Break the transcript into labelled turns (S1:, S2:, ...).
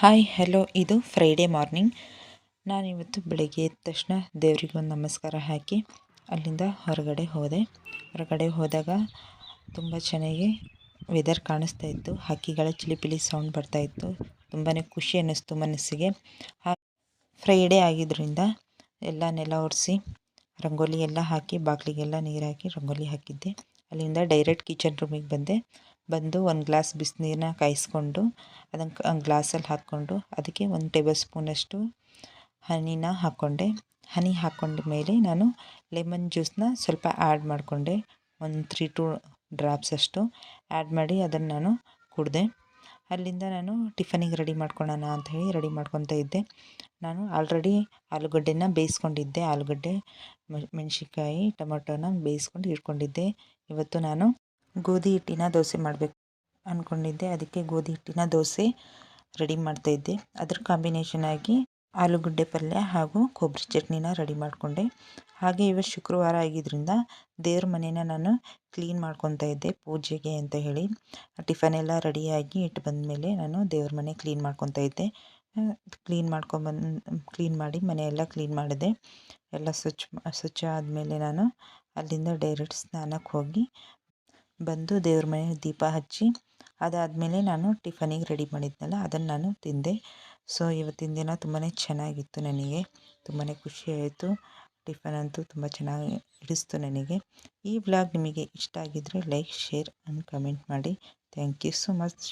S1: Hi hello, ಇದು Friday morning. ನಾನಿವತ್ತು ಬೆಳಗ್ಗೆ ಎದ್ದ ತಕ್ಷಣ ದೇವರಿಗೆ ಒಂದು ನಮಸ್ಕಾರ ಹಾಕಿ ಅಲ್ಲಿಂದ ಹೊರಗಡೆ ಹೋದಾಗ ತುಂಬ ಚೆನ್ನಾಗಿ ವೆದರ್ ಕಾಣಿಸ್ತಾ ಇತ್ತು. ಹಕ್ಕಿಗಳ ಚಿಲಿಪಿಲಿ ಸೌಂಡ್ ಬರ್ತಾಯಿತ್ತು. ತುಂಬಾ ಖುಷಿ ಅನ್ನಿಸ್ತು ಮನಸ್ಸಿಗೆ. ಫ್ರೈಡೇ ಆಗಿದ್ದರಿಂದ ಎಲ್ಲ ನೆಲ ಒರೆಸಿ ರಂಗೋಲಿ ಎಲ್ಲ ಹಾಕಿ ಬಾಗಿಲಿಗೆಲ್ಲ ನೀರು ಹಾಕಿ ರಂಗೋಲಿ ಹಾಕಿದ್ದೆ. ಅಲ್ಲಿಂದ ಡೈರೆಕ್ಟ್ ಕಿಚನ್ ರೂಮಿಗೆ ಬಂದು ಒಂದು ಗ್ಲಾಸ್ ಬಿಸಿನೀರನ್ನ ಕಾಯಿಸ್ಕೊಂಡು ಅದನ್ನು ಗ್ಲಾಸಲ್ಲಿ ಹಾಕ್ಕೊಂಡು ಅದಕ್ಕೆ 1 ಟೇಬಲ್ ಸ್ಪೂನಷ್ಟು ಹನಿನ ಹಾಕ್ಕೊಂಡೆ. ಹನಿ ಹಾಕ್ಕೊಂಡ ಮೇಲೆ ನಾನು ಲೆಮನ್ ಜ್ಯೂಸನ್ನ ಸ್ವಲ್ಪ ಆ್ಯಡ್ ಮಾಡಿಕೊಂಡೆ. ಒಂದು 3-2 ಡ್ರಾಪ್ಸ್ ಅಷ್ಟು ಆ್ಯಡ್ ಮಾಡಿ ಅದನ್ನು ನಾನು ಕುಡಿದೆ. ಅಲ್ಲಿಂದ ನಾನು ಟಿಫನಿಗೆ ರೆಡಿ ಮಾಡ್ಕೊಳ್ಳೋಣ ಅಂತ ಹೇಳಿ ರೆಡಿ ಮಾಡ್ಕೊತಾ ಇದ್ದೆ. ನಾನು ಆಲ್ರೆಡಿ ಆಲೂಗಡ್ಡೆನ ಬೇಯಿಸ್ಕೊಂಡಿದ್ದೆ. ಆಲೂಗಡ್ಡೆ, ಮೆಣಸಿನ್ಕಾಯಿ, ಟೊಮೊಟೊನ ಬೇಯಿಸ್ಕೊಂಡು ಇಟ್ಕೊಂಡಿದ್ದೆ. ಇವತ್ತು ನಾನು ಗೋಧಿ ಹಿಟ್ಟಿನ ದೋಸೆ ಮಾಡಬೇಕು ಅಂದ್ಕೊಂಡಿದ್ದೆ. ಅದಕ್ಕೆ ಗೋಧಿ ಹಿಟ್ಟಿನ ದೋಸೆ ರೆಡಿ ಮಾಡ್ತಾಯಿದ್ದೆ. ಅದ್ರ ಕಾಂಬಿನೇಷನ್ ಆಗಿ ಆಲೂಗಡ್ಡೆ ಪಲ್ಯ ಹಾಗೂ ಕೊಬ್ಬರಿ ಚಟ್ನಿನ ರೆಡಿ ಮಾಡಿಕೊಂಡೆ. ಹಾಗೆ ಇವತ್ತು ಶುಕ್ರವಾರ ಆಗಿದ್ದರಿಂದ ದೇವ್ರ ಮನೇನ ನಾನು ಕ್ಲೀನ್ ಮಾಡ್ಕೊತಾ ಇದ್ದೆ ಪೂಜೆಗೆ ಅಂತ ಹೇಳಿ. ಟಿಫನ್ ಎಲ್ಲ ರೆಡಿಯಾಗಿ ಇಟ್ಟು ಬಂದಮೇಲೆ ನಾನು ದೇವ್ರ ಮನೆ ಕ್ಲೀನ್ ಮಾಡ್ಕೊತಾ ಇದ್ದೆ. ಕ್ಲೀನ್ ಮಾಡಿ ಮನೆಯೆಲ್ಲ ಕ್ಲೀನ್ ಮಾಡಿದೆ. ಎಲ್ಲ ಸ್ವಚ್ಛ ಆದಮೇಲೆ ನಾನು ಅಲ್ಲಿಂದ ಡೈರೆಕ್ಟ್ ಸ್ನಾನಕ್ಕೆ ಹೋಗಿ ಬಂದು ದೇವ್ರ ಮನೆ ದೀಪ ಹಚ್ಚಿ ಅದಾದಮೇಲೆ ನಾನು ಟಿಫನಿಗೆ ರೆಡಿ ಮಾಡಿದ್ನಲ್ಲ ಅದನ್ನು ನಾನು ತಿಂದೆ. ಸೊ ಇವತ್ತಿನ ದಿನ ತುಂಬಾ ಚೆನ್ನಾಗಿತ್ತು. ನನಗೆ ತುಂಬಾ ಖುಷಿಯಾಯಿತು. ಟಿಫನ್ ಅಂತೂ ತುಂಬ ಚೆನ್ನಾಗಿ ಹಿಡಿಸ್ತು ನನಗೆ. ಈ ವ್ಲಾಗ್ ನಿಮಗೆ ಇಷ್ಟ ಆಗಿದ್ದರೆ ಲೈಕ್, ಶೇರ್ ಆ್ಯಂಡ್ ಕಮೆಂಟ್ ಮಾಡಿ. Thank you so much.